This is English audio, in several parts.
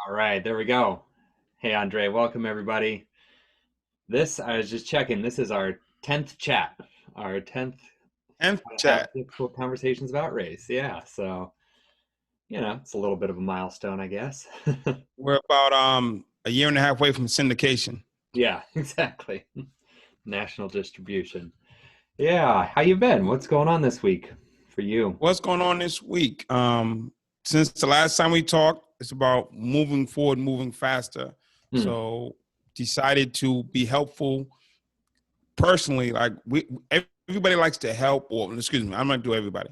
All right, there we go. Hey, Andre, welcome everybody. I was just checking, this is our 10th chat, our 10th And how to have chat. difficult conversations about race. Yeah, so, it's a little bit of a milestone, I guess. We're about a year and a half away from syndication. Yeah, exactly. National distribution. Yeah, how you been? What's going on this week for you? What's going on this week? Since the last time we talked, it's about moving forward, moving faster. Hmm. So decided to be helpful personally. Like everybody likes to help, or excuse me, I'm not do everybody.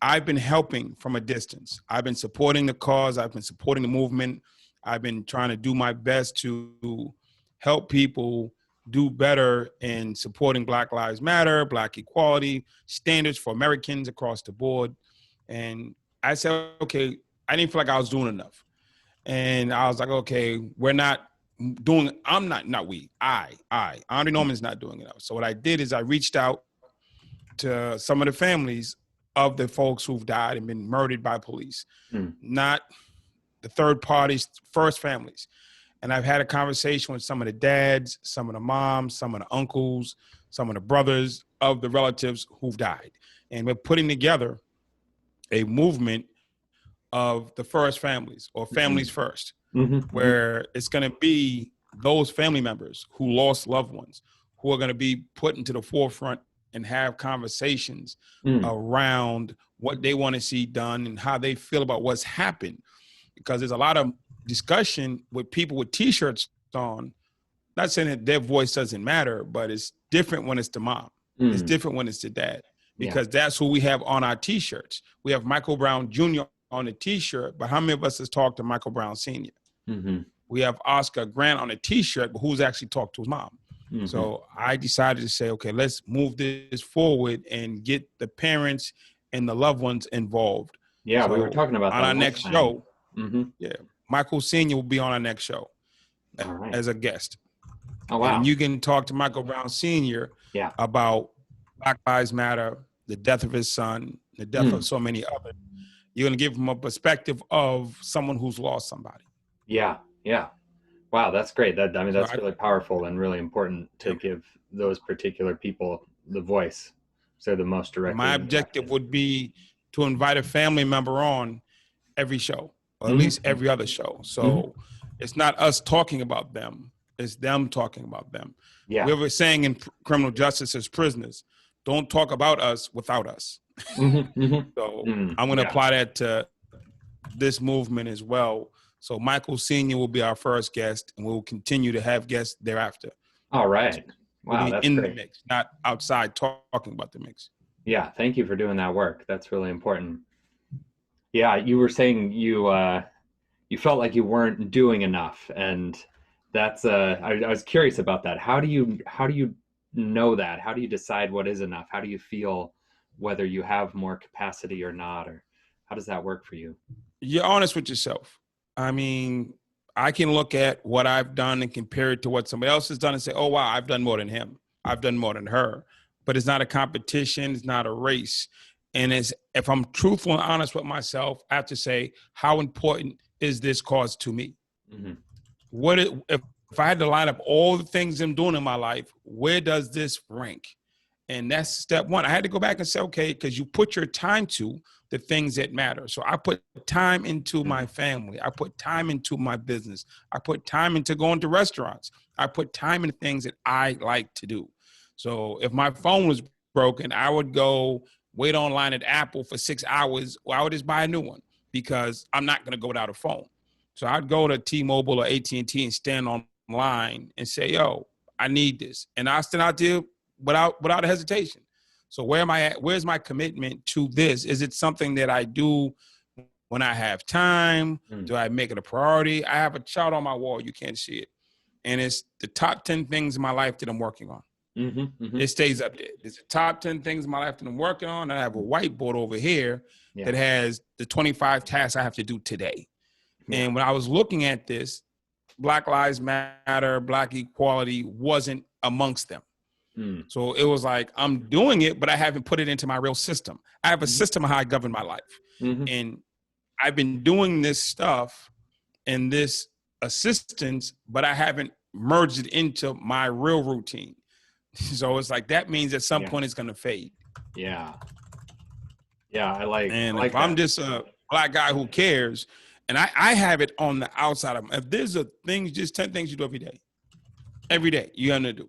I've been helping from a distance. I've been supporting the cause. I've been supporting the movement. I've been trying to do my best to help people do better in supporting Black Lives Matter, Black equality, standards for Americans across the board. And I said, okay, I didn't feel like I was doing enough. And I was like, okay, we're not doing, I'm not we, Andre Norman's not doing enough. So what I did is I reached out to some of the families of the folks who've died and been murdered by police, Hmm. not the third parties, first families. And I've had a conversation with some of the dads, some of the moms, some of the uncles, some of the brothers of the relatives who've died. And we're putting together a movement of the first families or Hmm. families first, Hmm. Hmm. where it's going to be those family members who lost loved ones who are going to be put into the forefront and have conversations Hmm. around what they want to see done and how they feel about what's happened. Because there's a lot of discussion with people with T-shirts on, not saying that their voice doesn't matter, but it's different when it's the mom. It's Hmm. different when it's the dad, Yeah. because that's who we have on our T-shirts. We have Michael Brown Jr. on the T-shirt, but how many of us has talked to Michael Brown Sr.? Hmm. We have Oscar Grant on a T-shirt, but who's actually talked to his mom? Hmm. So I decided to say, okay, let's move this forward and get the parents and the loved ones involved. Yeah, we were So talking about on that our last next time. show, Hmm. yeah, Michael Sr. will be on our next show All right. as a guest. Oh, And wow. you can talk to Michael Brown Sr. Yeah. about Black Lives Matter, the death of his son, the death of Mm. so many others. You're going to give him a perspective of someone who's lost somebody. Yeah. Yeah. Wow, that's great. So That's I, really powerful and really important to yeah, give those particular people the voice, so they're the most directly my objective impacted. would be to invite a family member on every show, or at least Hmm. every other show. Hmm. So it's not us talking about them, it's them talking about them. Yeah. We were saying in criminal justice as prisoners, don't talk about us without us. Hmm. Hmm. So Mm. I'm going to Yeah. apply that to this movement as well. So Michael Sr. will be our first guest, and we'll continue to have guests thereafter. All So right. Wow, really that's in the great. mix, not outside talking about the mix. Yeah, thank you for doing that work. That's really important. Yeah, you were saying you felt like you weren't doing enough, and I was curious about that. How do you know that? How do you decide what is enough? How do you feel whether you have more capacity or not, or how does that work for you? You're honest with yourself. I mean, I can look at what I've done and compare it to what somebody else has done and say, oh, wow, I've done more than him. I've done more than her. But it's not a competition. It's not a race. And if I'm truthful and honest with myself, I have to say, how important is this cause to me? Hmm. If I had to line up all the things I'm doing in my life, where does this rank? And that's step one. I had to go back and say, okay, because you put your time to the things that matter. So I put time into my Hmm. family. I put time into my business. I put time into going to restaurants. I put time into things that I like to do. So if my phone was broken, I would go wait online at Apple for 6 hours, or I would just buy a new one because I'm not going to go without a phone. So I'd go to T-Mobile or AT&T and stand online and say, yo, I need this. And I stand out there without hesitation. So where am I at? Where's my commitment to this? Is it something that I do when I have time? Hmm. Do I make it a priority? I have a chart on my wall. You can't see it. And it's the top 10 things in my life that I'm working on. Hmm. Hmm. It stays up there. It's the top 10 things in my life that I'm working on. And I have a whiteboard over here Yeah. that has the 25 tasks I have to do today. Yeah. And when I was looking at this, Black Lives Matter, Black equality wasn't amongst them. Hmm. So it was like, I'm doing it, but I haven't put it into my real system. I have a Hmm. system of how I govern my life. Hmm. And I've been doing this stuff in this assistance, but I haven't merged it into my real routine. So it's like that means at some Yeah. point it's going to fade. Yeah. Yeah. I And if like I'm that. just a black guy who cares, and I have it on the outside of me. If there's a thing, just 10 things you do every day you have to do. You know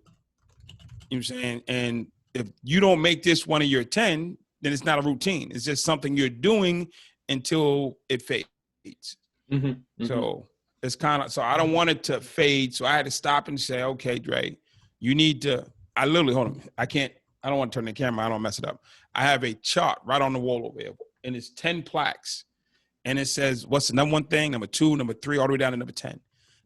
what I'm saying? And if you don't make this one of your 10, then it's not a routine. It's just something you're doing until it fades. Hmm. Hmm. So it's kind of, so I don't want it to fade. So I had to stop and say, okay, Dre, you need to, I literally, hold on. I don't want to turn the camera. I don't mess it up. I have a chart right on the wall over here, and it's 10 plaques. And it says, what's the number one thing, number two, number three, all the way down to number 10.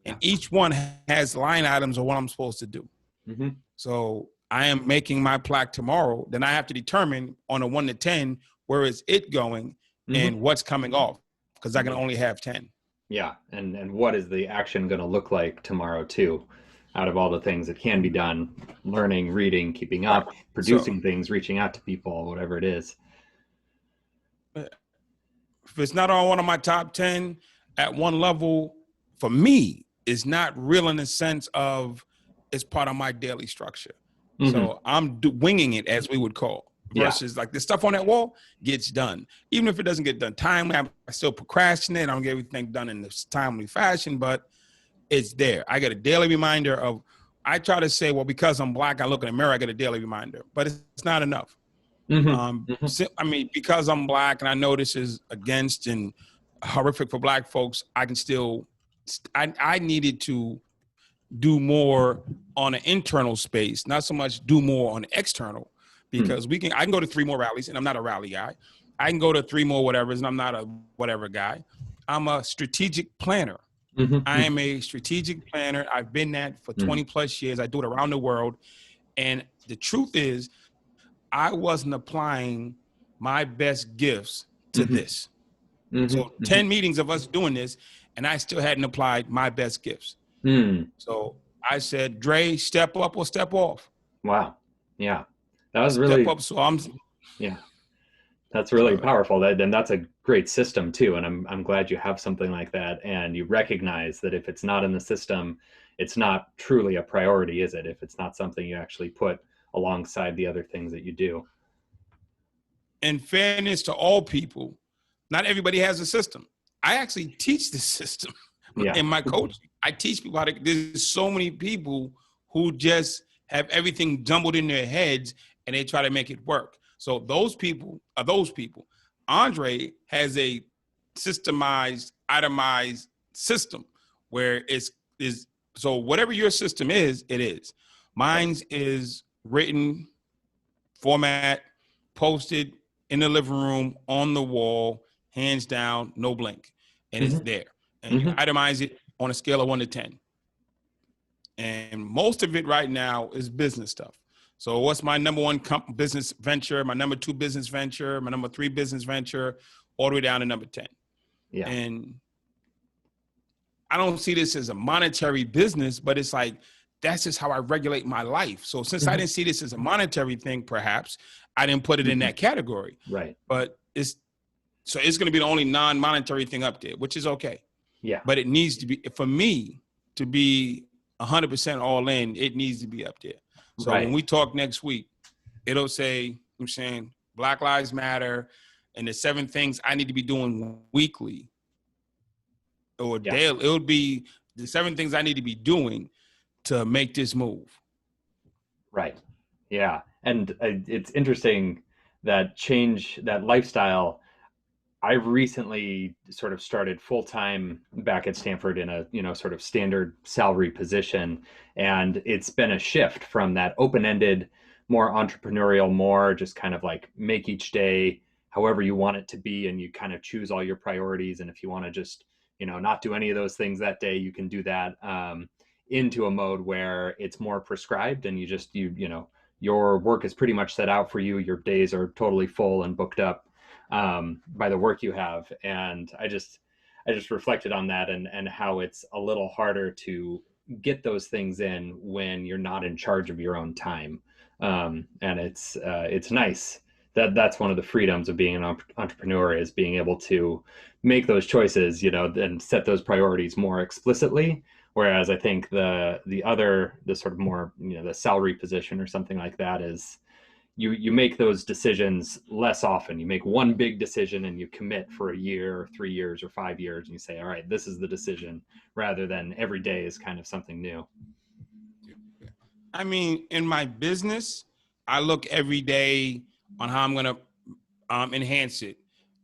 And Yeah. each one has line items of what I'm supposed to do. Hmm. So I am making my plaque tomorrow. Then I have to determine on a 1 to 10, where is it going Hmm. and what's coming off, because I can only have 10. Yeah. And what is the action going to look like tomorrow too? Out of all the things that can be done, learning, reading, keeping Right. up, So producing things, reaching out to people, whatever it is. if it's not on one of my top 10 at one level, for me, it's not real in the sense of it's part of my daily structure. Hmm. So I'm winging it, as we would call, Yeah. versus like the stuff on that wall gets done. Even if it doesn't get done timely, I still procrastinate. I don't get everything done in this timely fashion, but it's there. I get a daily reminder of, I try to say, well, because I'm black, I look in the mirror, I get a daily reminder, but it's not enough. Hmm. Hmm. I mean, because I'm black and I know this is against and horrific for black folks, I can still, I needed to do more on an internal space, not so much do more on the external, because I can go to 3 more rallies and I'm not a rally guy. I can go to 3 more whatevers and I'm not a whatever guy. I'm a strategic planner. I Hmm. am a strategic planner. I've been that for Hmm. 20 plus years. I do it around the world. And the truth is, I wasn't applying my best gifts to Hmm. this. Hmm. So Hmm. 10 meetings of us doing this, and I still hadn't applied my best gifts. Hmm. So I said, Dre, step up or step off. Wow. Yeah. That was Step really, up. So I'm, yeah, that's really powerful. And that's a great system too. And I'm glad you have something like that. And you recognize that if it's not in the system, it's not truly a priority, is it? If it's not something you actually put alongside the other things that you do. in fairness to all people, not everybody has a system. I actually teach the system Yeah. in my coaching. I teach people how to, there's so many people who just have everything jumbled in their heads and they try to make it work. So those people are those people. Andre has a systemized, itemized system where it's is so whatever your system is, it is. Right. Mine's is written, format, posted in the living room, on the wall, hands down, no blink. And it's Hmm. there. And you Hmm. itemize it on a scale of 1 to 10. And most of it right now is business stuff. So what's my number one business venture, my number 2 business venture, my number 3 business venture, all the way down to number 10. Yeah. And I don't see this as a monetary business, but it's like, that's just how I regulate my life. So since I Hmm. didn't see this as a monetary thing, perhaps I didn't put it in Hmm. that category. Right. But it's going to be the only non-monetary thing up there, which is okay. Yeah. But it needs to be, for me to be 100% all in, it needs to be up there. So when Right. we talk next week, it'll say, I'm saying Black Lives Matter and the 7 things I need to be doing weekly or Yeah. daily. It would be the 7 things I need to be doing to make this move. Right. Yeah. And it's interesting that change, that lifestyle. I've recently sort of started full time back at Stanford in a, sort of standard salary position. And it's been a shift from that open ended, more entrepreneurial, more just kind of like make each day however you want it to be. And you kind of choose all your priorities. And if you want to just, not do any of those things that day, you can do that, into a mode where it's more prescribed and your work is pretty much set out for you. Your days are totally full and booked up, by the work you have. And I just reflected on that, and how it's a little harder to get those things in when you're not in charge of your own time. And it's nice that's one of the freedoms of being an entrepreneur, is being able to make those choices, and set those priorities more explicitly. Whereas I think the sort of more, the salary position or something like that is, you make those decisions less often. You make one big decision and you commit for a year or 3 years or 5 years, and you say, all right, this is the decision, rather than every day is kind of something new. I mean, in my business, I look every day on how I'm going to enhance it.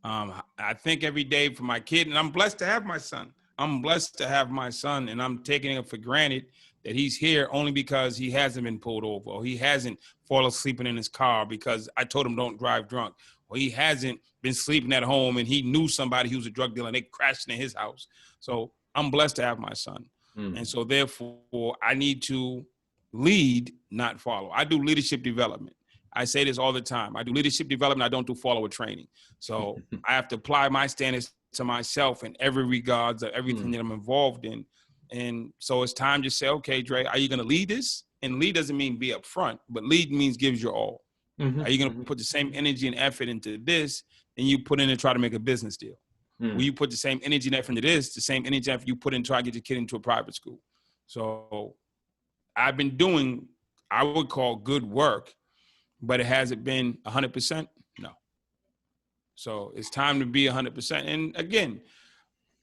I think every day for my kid, and I'm blessed to have my son. I'm blessed to have my son, and I'm taking it for granted that he's here only because he hasn't been pulled over, or he hasn't fallen asleep in his car because I told him don't drive drunk, or he hasn't been sleeping at home and he knew somebody who was a drug dealer and they crashed in his house. So I'm blessed to have my son. And so therefore I need to lead, not follow. I do leadership development. I say this all the time. I do leadership development. I don't do follower training. So I have to apply my standards to myself in every regards of everything that I'm involved in. And so it's time to say, okay, Dre, are you going to lead this? And lead doesn't mean be up front, but lead means gives your all. Are you going to put the same energy and effort into this and you put in and try to make a business deal? Will you put the same energy and effort into this, the same energy and effort you put in try to get your kid into a private school? So I've been doing, I would call good work, but it hasn't been 100%. No. So it's time to be 100%. And again,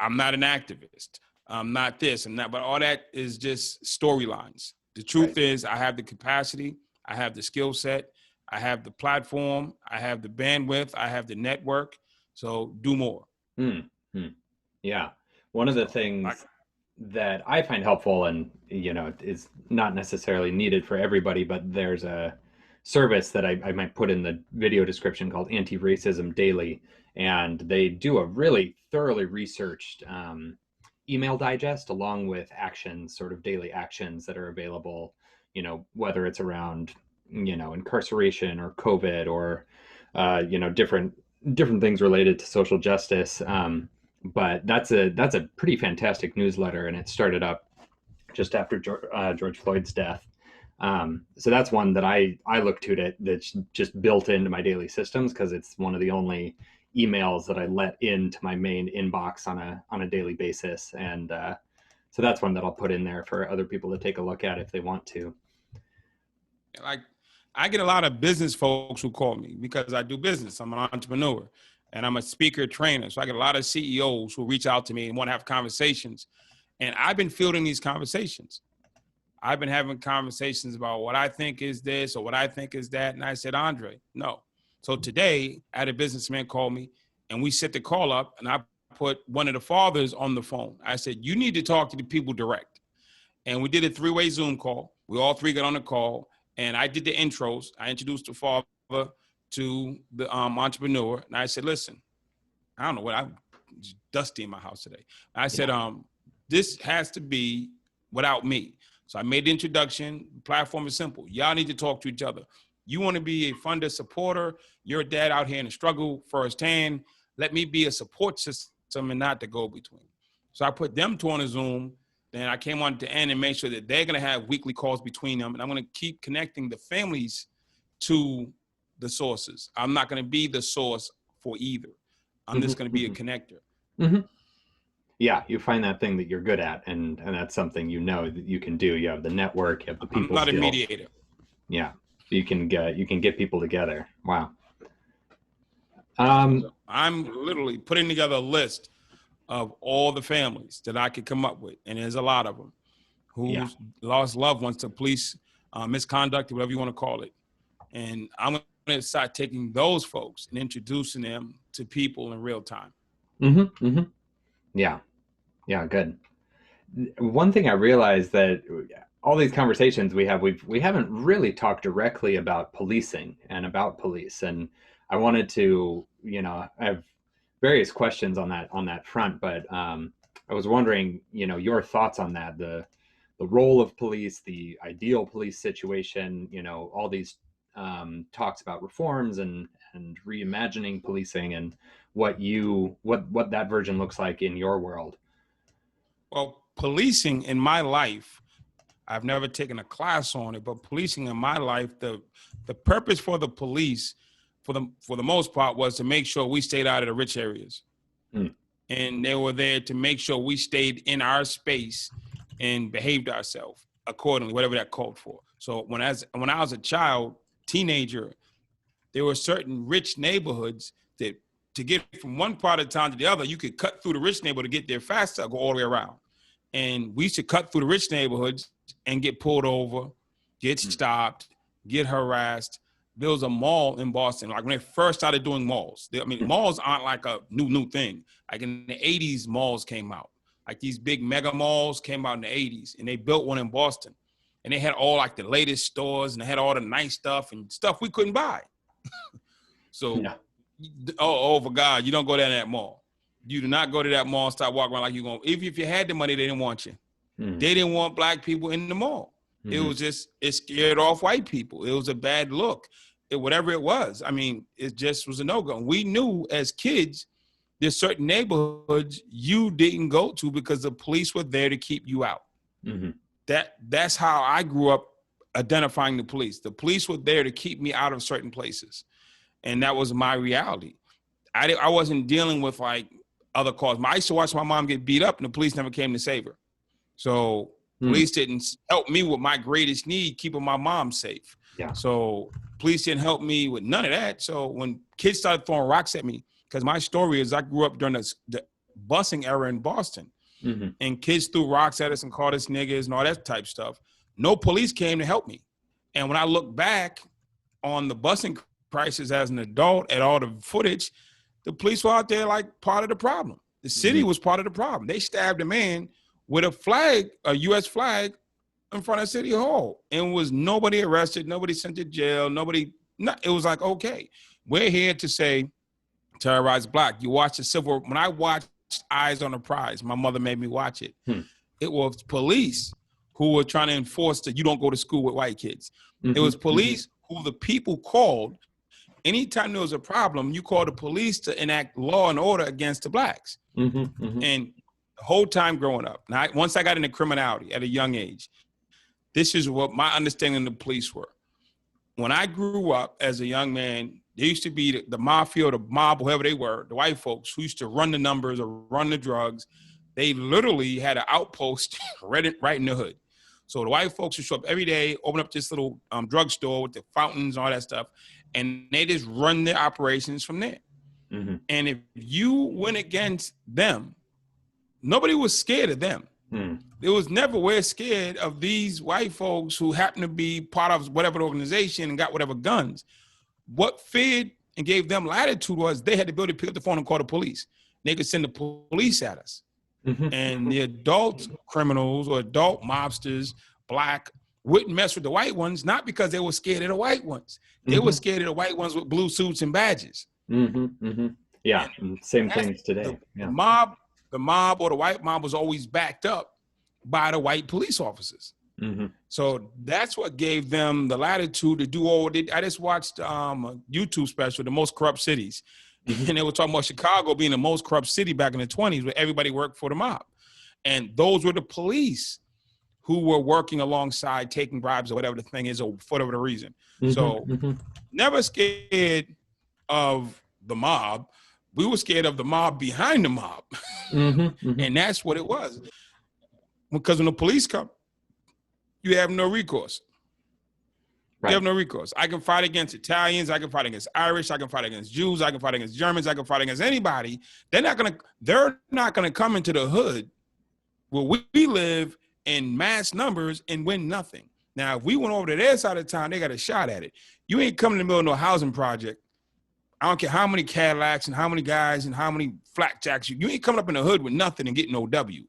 I'm not an activist. I'm not this and that, but all that is just storylines. The truth is I have the capacity, I have the skill set, I have the platform, I have the bandwidth, I have the network. So do more. Yeah. One of the things that I find helpful, and is not necessarily needed for everybody, but there's a service that I might put in the video description called Antiracism Daily, and they do a really thoroughly researched email digest along with actions, sort of daily actions that are available, whether it's around incarceration or COVID or different things related to social justice. But that's a pretty fantastic newsletter, and it started up just after George Floyd's death. So that's one that I look to that's just built into my daily systems, because it's one of the only emails that I let into my main inbox on a daily basis. And so that's one that I'll put in there for other people to take a look at if they want to. Like, I get a lot of business folks who call me because I do business. I'm an entrepreneur and I'm a speaker trainer. So I get a lot of CEOs who reach out to me and want to have conversations. And I've been fielding these conversations. I've been having conversations about what I think is this or what I think is that. And I said, Andre, no. So today I had a businessman call me and we set the call up and I put one of the fathers on the phone. I said, you need to talk to the people direct. And we did a 3-way Zoom call. We all 3 got on the call. And I did the intros. I introduced the father to the entrepreneur. And I said, listen, I don't know what, I'm dusty in my house today. I said, this has to be without me. So I made the introduction. The platform is simple. Y'all need to talk to each other. You want to be a funder supporter. You're a dad out here in the struggle firsthand. Let me be a support system and not the go-between. So I put them 2 on a Zoom. Then I came on to end and made sure that they're going to have weekly calls between them. And I'm going to keep connecting the families to the sources. I'm not going to be the source for either. I'm just going to be a connector. Yeah, you find that thing that you're good at, and that's something that you can do. You have the network, you have the people. I'm not a mediator. Yeah, you can get people together. Wow. I'm literally putting together a list of all the families that I could come up with, and there's a lot of them who lost loved ones to police misconduct, whatever you want to call it. And I'm going to start taking those folks and introducing them to people in real time. Yeah, good. One thing I realized that all these conversations we haven't really talked directly about policing and about police, and I wanted to, I have various questions on that front, but I was wondering, your thoughts on that, the role of police, the ideal police situation, all these talks about reforms and reimagining policing, and what that version looks like in your world. Well, policing in my life, I've never taken a class on it, but policing in my life, the purpose for the police for the most part, was to make sure we stayed out of the rich areas. Mm. And they were there to make sure we stayed in our space and behaved ourselves accordingly, whatever that called for. So when I was a child, teenager, there were certain rich neighborhoods that to get from one part of town to the other, you could cut through the rich neighborhood to get there faster, go all the way around. And we used to cut through the rich neighborhoods and get pulled over, get stopped, get harassed. There was a mall in Boston, like when they first started doing malls. Malls aren't like a new thing. Like in the 80s, malls came out. Like these big mega malls came out in the 80s, and they built one in Boston. And they had all like the latest stores, and they had all the nice stuff and stuff we couldn't buy. So, for God, you don't go down to that mall. You do not go to that mall and start walking around like you're going. Even if you had the money, they didn't want you. They didn't want black people in the mall. It was just, it scared off white people. It was a bad look. Whatever it was. I mean, it just was a no-go. We knew as kids, there's certain neighborhoods you didn't go to because the police were there to keep you out. That's how I grew up identifying the police. The police were there to keep me out of certain places. And that was my reality. I wasn't dealing with like other cause. I used to watch my mom get beat up and the police never came to save her. So police didn't help me with my greatest need, keeping my mom safe. Yeah. So police didn't help me with none of that. So when kids started throwing rocks at me, because my story is I grew up during the busing era in Boston, and kids threw rocks at us and called us niggas and all that type stuff. No police came to help me. And when I look back on the busing crisis as an adult at all the footage, the police were out there like part of the problem. The city was part of the problem. They stabbed a man with a flag, a U.S. flag, in front of City Hall, and was nobody arrested, nobody sent to jail, it was like, okay, we're here to say, terrorize black. You watch the civil, when I watched Eyes on the Prize, my mother made me watch it. It was police who were trying to enforce that you don't go to school with white kids. It was police who the people called. Anytime there was a problem, you called the police to enact law and order against the blacks. And the whole time growing up, now, once I got into criminality at a young age, this is what my understanding of the police were. When I grew up as a young man, there used to be the mafia or the mob, whoever they were, the white folks who used to run the numbers or run the drugs. They literally had an outpost right in the hood. So the white folks would show up every day, open up this little drugstore with the fountains and all that stuff, and they just run their operations from there. And if you went against them, nobody was scared of them. There was never, we're scared of these white folks who happen to be part of whatever organization and got whatever guns. What feared and gave them latitude was they had the ability to pick up the phone and call the police. They could send the police at us. And the adult criminals or adult mobsters, black, wouldn't mess with the white ones, not because they were scared of the white ones. They were scared of the white ones with blue suits and badges. Yeah, and same things today. The mob or the white mob was always backed up by the white police officers. So that's what gave them the latitude to do all they. I just watched a YouTube special, The Most Corrupt Cities. And they were talking about Chicago being the most corrupt city back in the 20s where everybody worked for the mob. And those were the police who were working alongside taking bribes or whatever the thing is or for whatever the reason. So never scared of the mob. We were scared of the mob behind the mob. And that's what it was. Because when the police come, you have no recourse. You have no recourse. I can fight against Italians. I can fight against Irish. I can fight against Jews. I can fight against Germans. I can fight against anybody. They're not gonna come into the hood where we live in mass numbers and win nothing. Now, if we went over to their side of town, they got a shot at it. You ain't coming in the middle of no housing project. I don't care how many Cadillacs and how many guys and how many flapjacks. You ain't coming up in the hood with nothing and getting no W.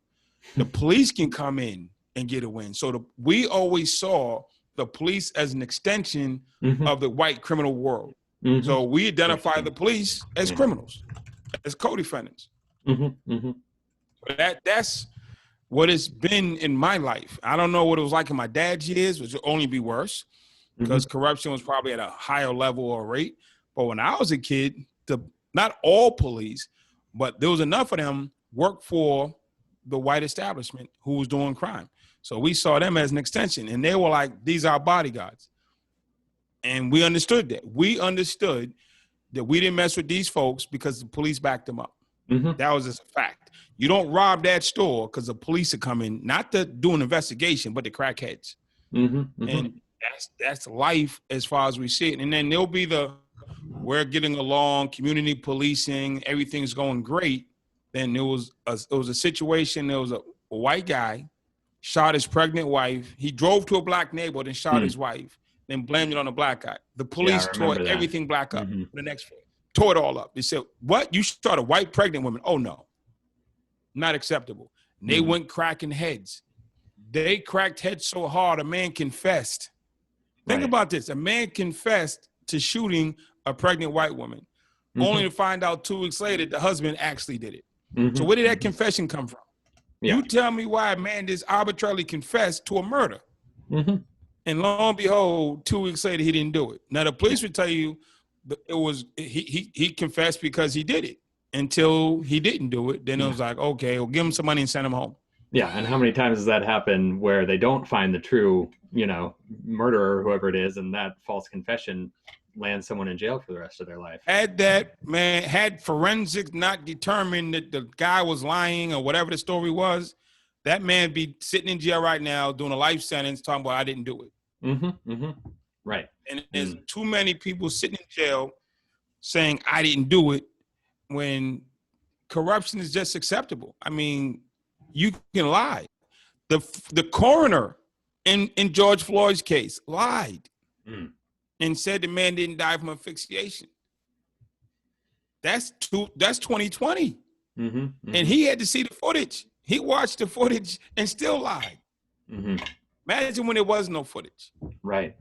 The police can come in and get a win. So we always saw the police as an extension of the white criminal world. So we identify the police as criminals, as co-defendants. That's what it's been in my life. I don't know what it was like in my dad's years, which would only be worse because corruption was probably at a higher level or rate. But when I was a kid, not all police, but there was enough of them worked for the white establishment who was doing crime. So we saw them as an extension, and they were like, these are our bodyguards. And we understood that. We understood that we didn't mess with these folks because the police backed them up. Mm-hmm. That was just a fact. You don't rob that store because the police are coming, not to do an investigation, but the crackheads. Mm-hmm. Mm-hmm. And that's life as far as we see it. And then there'll be we're getting along, community policing, everything's going great. Then there was a situation, there was a white guy shot his pregnant wife. He drove to a black neighborhood and shot his wife, then blamed it on the black guy. The police tore everything black up. The next day, tore it all up. They said, "What? You shot a white pregnant woman? Oh no, not acceptable." And they went cracking heads. They cracked heads so hard, a man confessed. Think about this: a man confessed to shooting a pregnant white woman, only to find out 2 weeks later the husband actually did it. So where did that confession come from? Yeah. You tell me why a man just arbitrarily confessed to a murder. And lo and behold, 2 weeks later, he didn't do it. Now, the police would tell you that he confessed because he did it until he didn't do it. Then it was like, okay, well, give him some money and send him home. Yeah, and how many times does that happen where they don't find the true, murderer, whoever it is, and that false confession lands someone in jail for the rest of their life? Had forensics not determined that the guy was lying or whatever the story was, that man be sitting in jail right now doing a life sentence talking about I didn't do it. Right. And there's too many people sitting in jail saying I didn't do it when corruption is just acceptable. I mean, you can lie. The coroner in George Floyd's case lied and said the man didn't die from asphyxiation. That's 2020. And he had to see the footage. He watched the footage and still lied. Imagine when there was no footage. Right.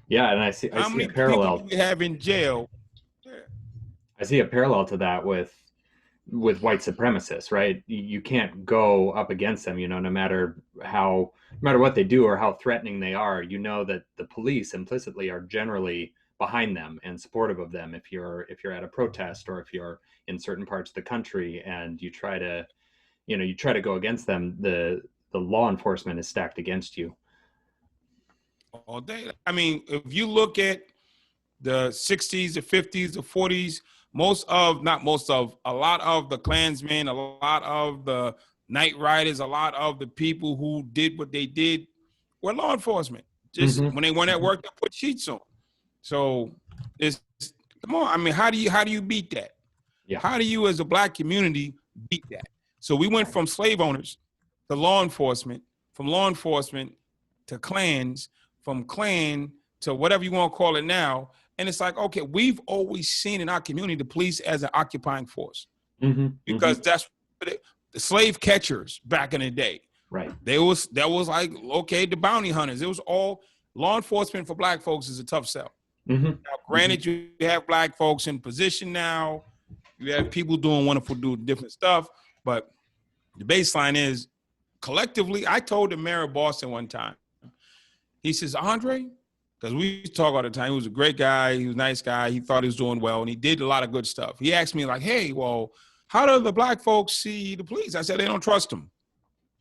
Yeah, and I see a parallel. People do we have in jail? I see a parallel to that with white supremacists, right? You can't go up against them, no matter what they do or how threatening they are. That the police implicitly are generally behind them and supportive of them. If you're at a protest or if you're in certain parts of the country and you try to go against them, the law enforcement is stacked against you all day. I mean, if you look at the 60s, the 50s, the 40s, a lot of the Klansmen, a lot of the night riders, a lot of the people who did what they did were law enforcement. Just when they weren't at work, they put sheets on. So come on. I mean, how do you beat that? Yeah. How do you as a black community beat that? So we went from slave owners to law enforcement, from law enforcement to clans, from clan to whatever you want to call it now. And it's like, okay, we've always seen in our community the police as an occupying force because that's the slave catchers back in the day. Right. That was like, okay, the bounty hunters. It was all law enforcement for black folks is a tough sell. Now, granted, you have black folks in position now. You have people doing different stuff. But the baseline is collectively, I told the mayor of Boston one time, he says, Andre, because we talk all the time. He was a great guy. He was a nice guy. He thought he was doing well, and he did a lot of good stuff. He asked me like, hey, well, how do the black folks see the police? I said, they don't trust them.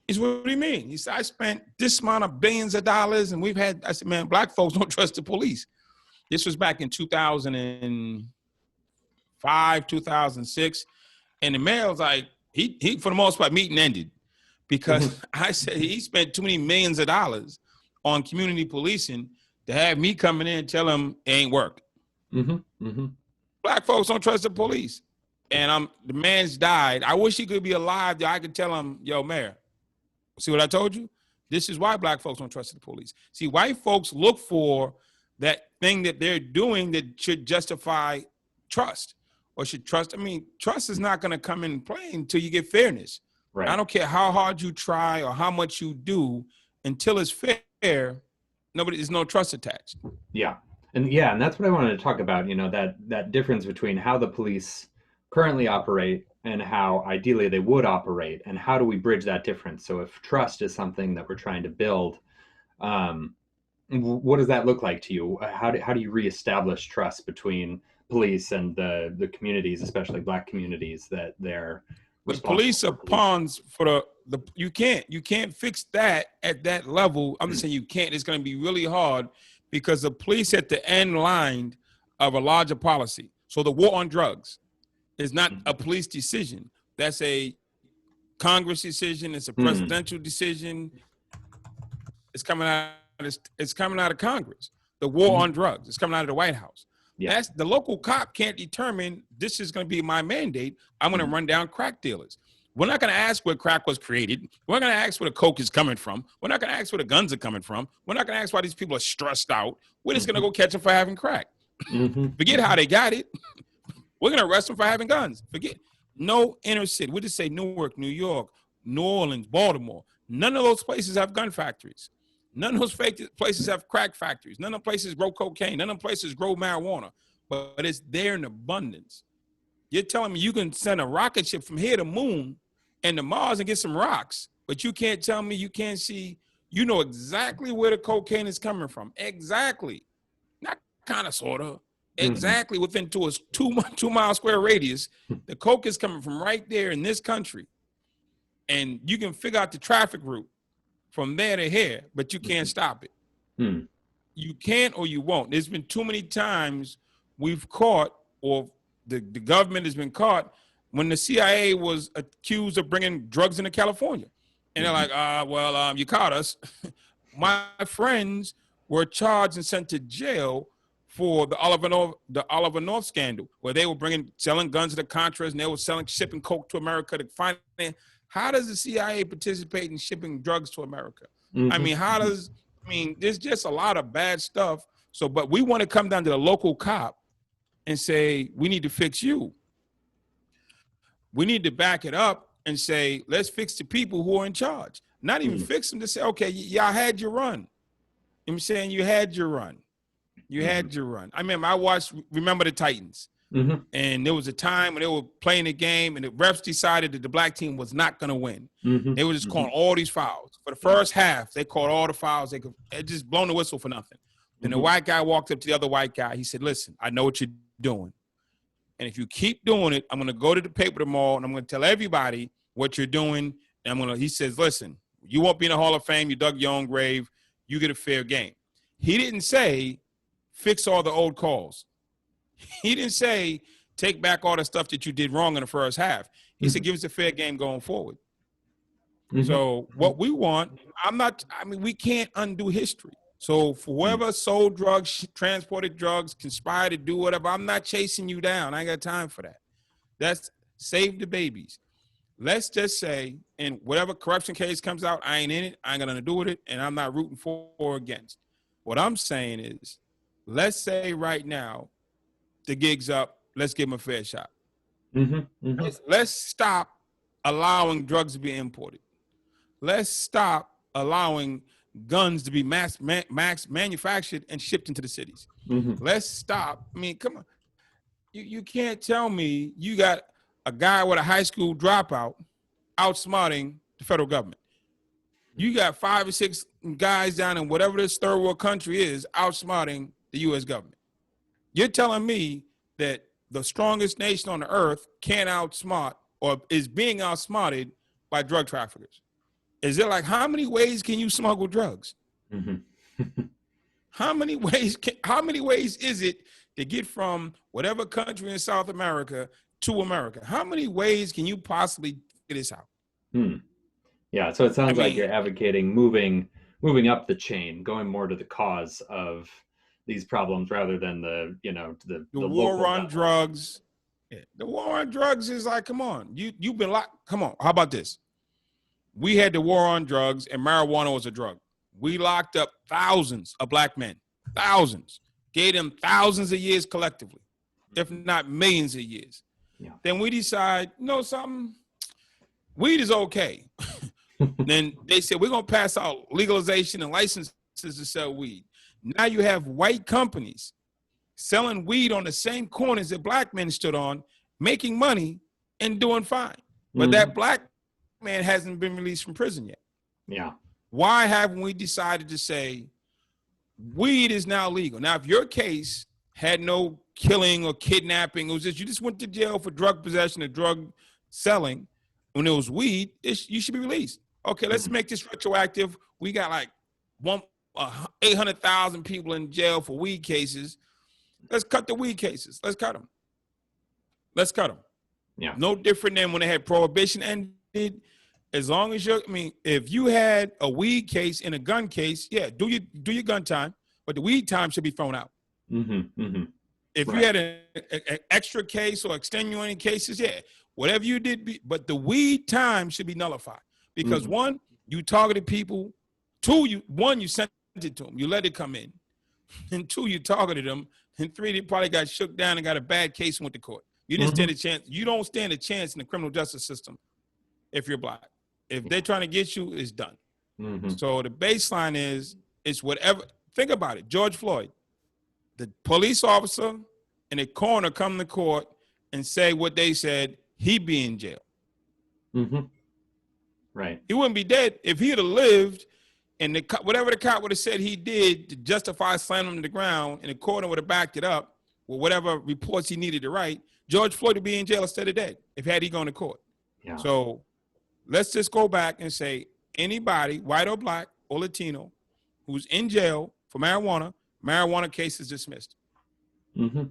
He said, what do you mean? He said, I spent this amount of billions of dollars, and I said, man, black folks don't trust the police. This was back in 2005, 2006. And the mayor was like, he for the most part, meeting ended. Because I said he spent too many millions of dollars on community policing to have me coming in and tell him it ain't work. Black folks don't trust the police. And the man's died. I wish he could be alive that I could tell him, yo, mayor, see what I told you? This is why black folks don't trust the police. See, white folks look for that thing that they're doing that should justify trust or should trust. I mean, trust is not going to come in play until you get fairness. Right. I don't care how hard you try or how much you do until it's fair. There's no trust attached. Yeah. And that's what I wanted to talk about, that difference between how the police currently operate and how ideally they would operate, and how do we bridge that difference? So if trust is something that we're trying to build, what does that look like to you? How do you reestablish trust between police and the communities, especially black communities, that they're the police are pawns for the you can't fix that at that level. I'm just saying you can't. It's going to be really hard because the police at the end line of a larger policy. So the war on drugs is not a police decision. That's a Congress decision. It's a presidential decision. It's coming out of Congress. The war on drugs. It's coming out of the White House. Yeah. That's the local cop can't determine this is going to be my mandate. I'm going to run down crack dealers. We're not going to ask where crack was created. We're not going to ask where the coke is coming from. We're not going to ask where the guns are coming from. We're not going to ask why these people are stressed out. We're just going to go catch them for having crack. Forget how they got it. We're going to arrest them for having guns. Forget. No inner city. We just say Newark, New York, New Orleans, Baltimore. None of those places have gun factories. None of those places have crack factories. None of the places grow cocaine. None of the places grow marijuana. But it's there in abundance. You're telling me you can send a rocket ship from here to moon and to Mars and get some rocks, but you can't tell me you can't see, you know exactly where the cocaine is coming from. Exactly. Not kind of, sort of. Exactly within a 2 mile square radius. The coke is coming from right there in this country. And you can figure out the traffic route from there to here, but you can't stop it. You can't or you won't. There's been too many times we've caught, or the government has been caught, when the CIA was accused of bringing drugs into California. And they're like, well, you caught us. My friends were charged and sent to jail for the Oliver North scandal, where they were selling guns to the Contras, and they were shipping coke to America to find it. How does the CIA participate in shipping drugs to America? I mean, there's just a lot of bad stuff. So, but we want to come down to the local cop and say, we need to fix you. We need to back it up and say, let's fix the people who are in charge. Not even fix them, to say, okay, y'all had your run. You know what I'm saying? You had your run. You had your run. I remember I watched Remember the Titans. And there was a time when they were playing a game and the refs decided that the black team was not going to win. They were just calling all these fouls. For the first half, they called all the fouls. They just blown the whistle for nothing. Then the white guy walked up to the other white guy. He said, listen, I know what you're doing. And if you keep doing it, I'm going to go to the paper tomorrow and I'm going to tell everybody what you're doing. And he says, listen, you won't be in the Hall of Fame. You dug your own grave. You get a fair game. He didn't say, fix all the old calls. He didn't say, take back all the stuff that you did wrong in the first half. He said, give us a fair game going forward. So what we want, we can't undo history. So for whoever sold drugs, transported drugs, conspired to do whatever, I'm not chasing you down. I ain't got time for that. That's save the babies. Let's just say, in whatever corruption case comes out, I ain't in it. I ain't gonna do with it. And I'm not rooting for or against. What I'm saying is, let's say right now, the gig's up. Let's give them a fair shot. Let's stop allowing drugs to be imported. Let's stop allowing guns to be mass manufactured and shipped into the cities. Let's stop. I mean, come on. You can't tell me you got a guy with a high school dropout outsmarting the federal government. You got 5 or 6 guys down in whatever this third world country is outsmarting the U.S. government. You're telling me that the strongest nation on the earth can't outsmart or is being outsmarted by drug traffickers. Is it like, how many ways can you smuggle drugs? How many ways is it to get from whatever country in South America to America? How many ways can you possibly figure this out? Yeah, so it sounds like you're advocating moving up the chain, going more to the cause of these problems rather than the war on drugs. Yeah. The war on drugs is like, come on, you've been locked. Come on, how about this? We had the war on drugs and marijuana was a drug. We locked up thousands of black men, thousands, gave them thousands of years collectively, if not millions of years. Yeah. Then we decide, something, weed is okay. Then they said, we're going to pass out legalization and licenses to sell weed. Now you have white companies selling weed on the same corners that black men stood on, making money and doing fine. But that black man hasn't been released from prison yet. Yeah. Why haven't we decided to say weed is now legal? Now, if your case had no killing or kidnapping, it was just you just went to jail for drug possession or drug selling, when it was weed, you should be released. Okay, let's make this retroactive. We got like 800,000 people in jail for weed cases. Let's cut the weed cases. Let's cut them. let's cut them. Yeah. No different than when they had prohibition ended. As long as if you had a weed case and a gun case, yeah, do your gun time, but the weed time should be thrown out. If you had an extra case or extenuating cases, yeah, whatever you did, but the weed time should be nullified because one, you targeted people. Two, you sent it to them, you let it come in, and two, you targeted them, and three, they probably got shook down and got a bad case and went to court. You didn't stand a chance. You don't stand a chance in the criminal justice system if you're black. If they're trying to get you, it's done. So the baseline is, it's whatever. Think about it. George Floyd, the police officer and the coroner come to court and say what they said, he'd be in jail. Right. He wouldn't be dead. If he'd have lived and whatever the cop would have said he did to justify slamming him to the ground and the coroner would have backed it up with whatever reports he needed to write, George Floyd would be in jail instead of dead if had he gone to court. Yeah. So let's just go back and say anybody, white or black or Latino, who's in jail for marijuana case is dismissed. And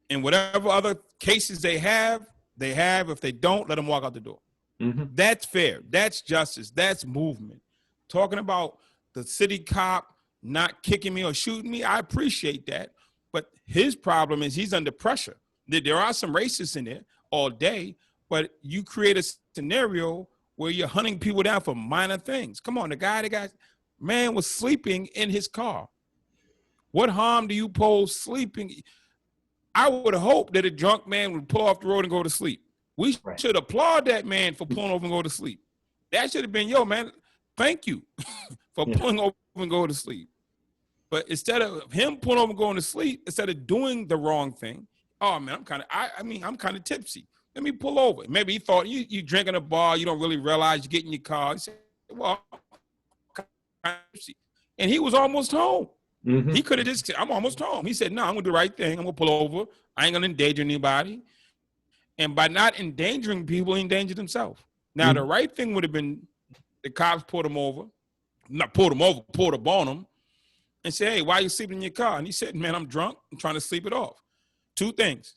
whatever other cases they have. If they don't, let them walk out the door. That's fair. That's justice. That's movement. Talking about the city cop not kicking me or shooting me, I appreciate that. But his problem is he's under pressure. There are some racists in there all day, but you create a scenario where you're hunting people down for minor things. Come on, the man was sleeping in his car. What harm do you pose sleeping? I would hope that a drunk man would pull off the road and go to sleep. We should applaud that man for pulling over and go to sleep. That should have been, yo, man, thank you for pulling over and go to sleep. But instead of him pulling over and going to sleep, instead of doing the wrong thing, oh man, I'm kind of tipsy. Let me pull over. Maybe he thought you drink in a bar, you don't really realize you get in your car. He said, well, I'm kind of tipsy. And he was almost home. He could have just said, I'm almost home. He said, no, I'm gonna do the right thing. I'm gonna pull over. I ain't gonna endanger anybody. And by not endangering people, he endangered himself. Now, the right thing would have been the cops pulled him over, pulled up on him and said, hey, why are you sleeping in your car? And he said, man, I'm drunk. I'm trying to sleep it off. Two things.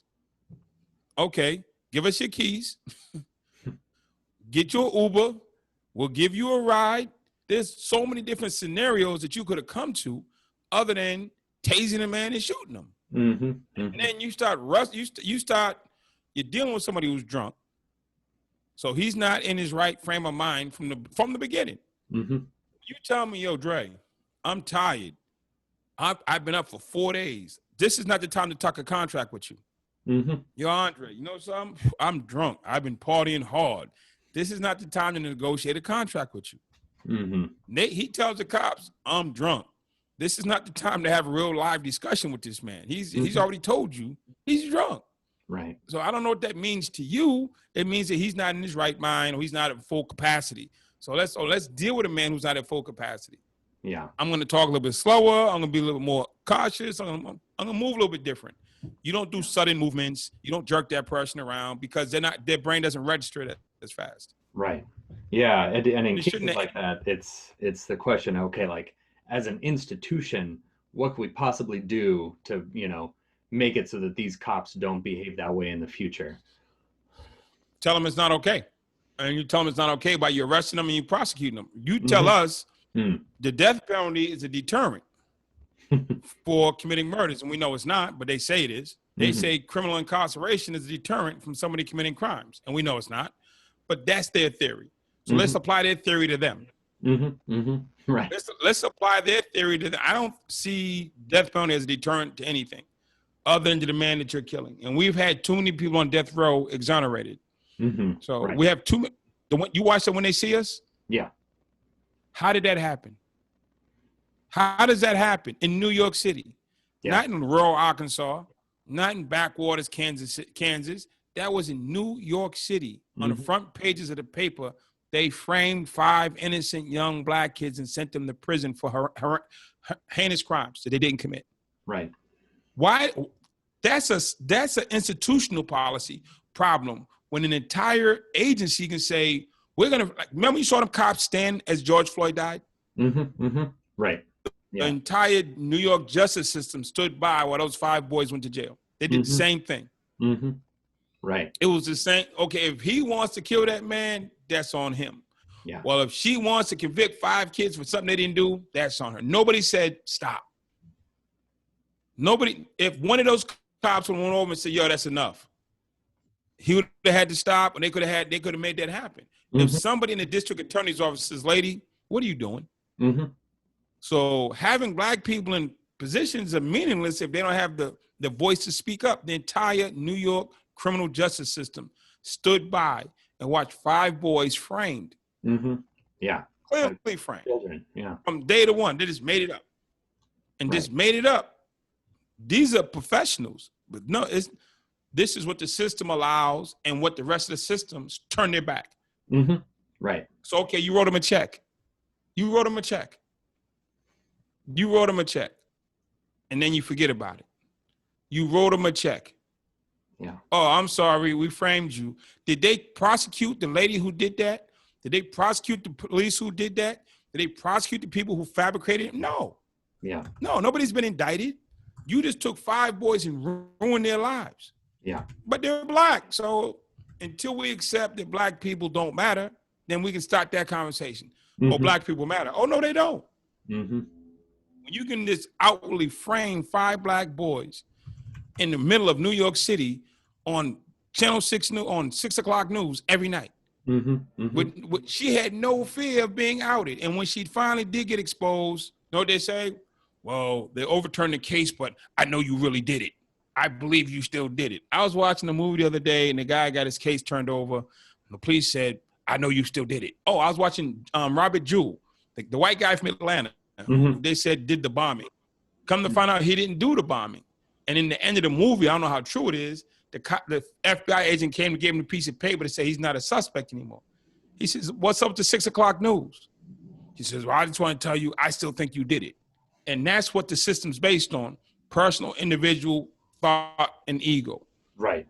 Okay, give us your keys. Get your Uber. We'll give you a ride. There's so many different scenarios that you could have come to other than tasing a man and shooting him. And then you start you're dealing with somebody who's drunk. So he's not in his right frame of mind from the beginning. You tell me, yo, Dre, I'm tired. I've been up for 4 days. This is not the time to talk a contract with you. Yo, Andre, you know something? I'm drunk. I've been partying hard. This is not the time to negotiate a contract with you. He tells the cops, I'm drunk. This is not the time to have a real live discussion with this man. He's already told you he's drunk. Right. So I don't know what that means to you. It means that he's not in his right mind or he's not at full capacity. So let's deal with a man who's not at full capacity. Yeah. I'm going to talk a little bit slower. I'm going to be a little more cautious. I'm going to move a little bit different. You don't do sudden movements. You don't jerk that person around because their brain doesn't register that as fast. Right. Yeah. And in cases like that, it's the question, okay, like as an institution, what could we possibly do to, make it so that these cops don't behave that way in the future? Tell them it's not okay. And you tell them it's not okay by you arresting them and you prosecuting them. You tell us the death penalty is a deterrent for committing murders. And we know it's not, but they say it is. They say criminal incarceration is a deterrent from somebody committing crimes. And we know it's not, but that's their theory. So let's apply their theory to them. Right. Let's apply their theory to them. I don't see death penalty as a deterrent to anything other than to the man that you're killing. And we've had too many people on death row exonerated. So we have you watch that When They See Us? Yeah. How did that happen? How does that happen in New York City? Yeah. Not in rural Arkansas, not in backwaters Kansas. That was in New York City. On the front pages of the paper, they framed 5 innocent young black kids and sent them to prison for heinous crimes that they didn't commit. Right. Why? That's an institutional policy problem when an entire agency can say, we're going to, remember you saw them cops stand as George Floyd died? Right. Yeah. The entire New York justice system stood by while those 5 boys went to jail. They did the same thing. Right. It was the same. Okay, if he wants to kill that man, that's on him. Yeah. Well, if she wants to convict 5 kids for something they didn't do, that's on her. Nobody said stop. Nobody, if one of those cops would have went over and said, yo, that's enough, he would have had to stop, and they could have made that happen. If somebody in the district attorney's office says, lady, what are you doing? So having black people in positions are meaningless if they don't have the voice to speak up. The entire New York criminal justice system stood by and watched 5 boys framed. Yeah. Clearly framed. Children. Yeah. From day to one, they just made it up. And just made it up. These are professionals. But no, this is what the system allows, and what the rest of the systems turn their back. Right. So, okay, you wrote them a check. You wrote them a check. You wrote them a check. And then you forget about it. You wrote them a check. Yeah. Oh, I'm sorry, we framed you. Did they prosecute the lady who did that? Did they prosecute the police who did that? Did they prosecute the people who fabricated it? No. Yeah. No, nobody's been indicted. You just took 5 boys and ruined their lives. Yeah. But they're black. So until we accept that black people don't matter, then we can start that conversation. Oh, black people matter. Oh, no, they don't. When you can just outwardly frame 5 black boys in the middle of New York City on Channel 6 on 6 o'clock news every night. She had no fear of being outed. And when she finally did get exposed, you know what they say? Well, they overturned the case, but I know you really did it. I believe you still did it. I was watching a movie the other day, and the guy got his case turned over. The police said, I know you still did it. Oh, I was watching Robert Jewell, the white guy from Atlanta. They said did the bombing. Come to find out he didn't do the bombing. And in the end of the movie, I don't know how true it is, the FBI agent came and gave him a piece of paper to say he's not a suspect anymore. He says, what's up to 6 o'clock news? He says, well, I just want to tell you, I still think you did it. And that's what the system's based on: personal, individual thought and ego. Right.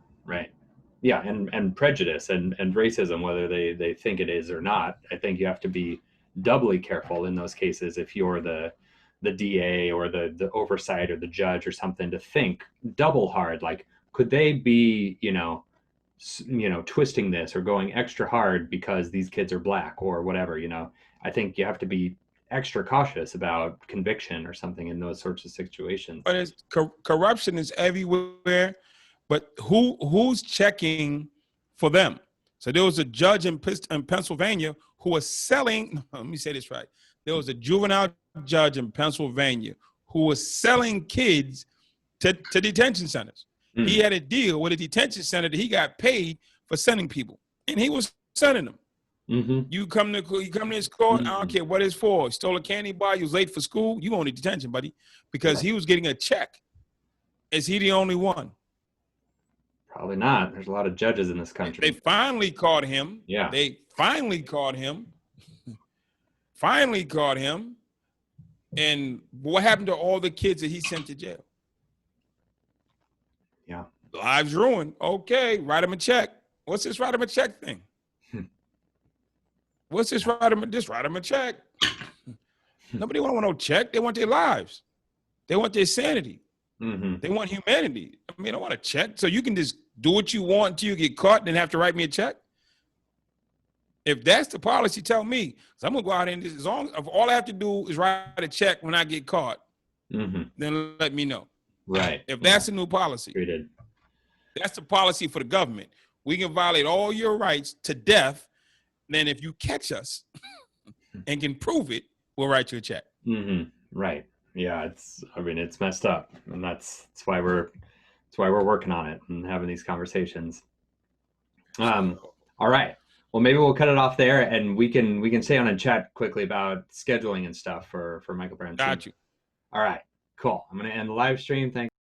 Yeah, and prejudice and racism, whether they think it is or not. I think you have to be doubly careful in those cases if you're the DA or the oversight or the judge or something, to think double hard. Like, could they be, twisting this or going extra hard because these kids are black or whatever, I think you have to be extra cautious about conviction or something in those sorts of situations. But corruption is everywhere. But who's checking for them? So there was a judge in Pennsylvania who was selling. Let me say this right. There was a juvenile judge in Pennsylvania who was selling kids to detention centers. He had a deal with a detention center that he got paid for sending people, and he was sending them. You come to his court, I don't care what it's for. Stole a candy bar, you was late for school, you going to detention, buddy, because he was getting a check. Is he the only one? Probably not. There's a lot of judges in this country. They finally caught him. Yeah. They finally caught him. Finally caught him. And what happened to all the kids that he sent to jail? Yeah. Lives ruined. Okay, write him a check. What's this write him a check thing? What's this write him a check? Nobody want no check. They want their lives. They want their sanity. They want humanity. I mean, I want a check. So you can just do what you want until you get caught and then have to write me a check? If that's the policy, tell me. So I'm going to go out and as long as all I have to do is write a check when I get caught, then let me know. Right. If that's a new policy. Treated. That's the policy for the government. We can violate all your rights to death. Then if you catch us and can prove it, we'll write you a check. Right. Yeah, it's messed up. And that's why we're working on it and having these conversations. All right. Well, maybe we'll cut it off there, and we can stay on and chat quickly about scheduling and stuff for Michael Brown. Got you. All right. Cool. I'm going to end the live stream. Thanks.